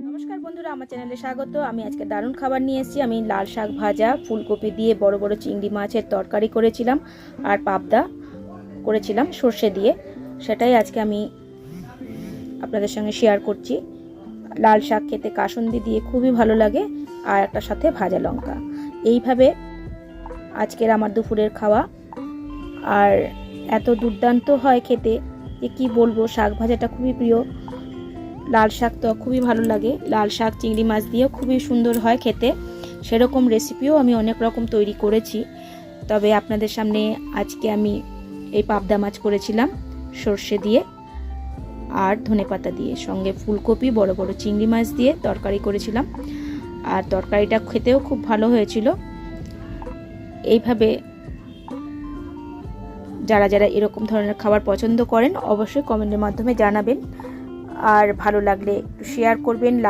নমস্কার বন্ধুরা, আমার চ্যানেলে স্বাগত। আমি আজকে দারুণ খাবার নিয়ে এসেছি। আমি লাল শাক ভাজা, ফুলকপি দিয়ে বড় বড় চিংড়ি মাছের তরকারি করেছিলাম আর পাবদা করেছিলাম সর্ষে দিয়ে। সেটাই আজকে আমি আপনাদের সঙ্গে শেয়ার করছি। লাল শাক খেতে কাসুন্দি দিয়ে খুবই ভালো লাগে, আর একটা সাথে ভাজা লঙ্কা। এইভাবে আজকের আমার দুপুরের খাওয়া, আর এত দুর্দান্ত হয় খেতে যে কি বলবো। শাক ভাজাটা খুবই প্রিয়, লাল শাক তো খুবই ভালো লাগে। লাল শাক চিংড়ি মাছ দিয়েও খুবই সুন্দর হয় খেতে। সেরকম রেসিপিও আমি অনেক রকম তৈরি করেছি, তবে আপনাদের সামনে আজকে আমি এই পাবদা মাছ করেছিলাম সর্ষে দিয়ে আর ধনেপাতা দিয়ে, সঙ্গে ফুলকপি বড় বড় চিংড়ি মাছ দিয়ে তরকারি করেছিলাম, আর তরকারিটা খেতেও খুব ভালো হয়েছিল। এইভাবে যারা যারা এরকম ধরনের খাবার পছন্দ করেন অবশ্যই কমেন্টের মাধ্যমে জানাবেন, আর ভালো লাগলে একটু শেয়ার করবেন।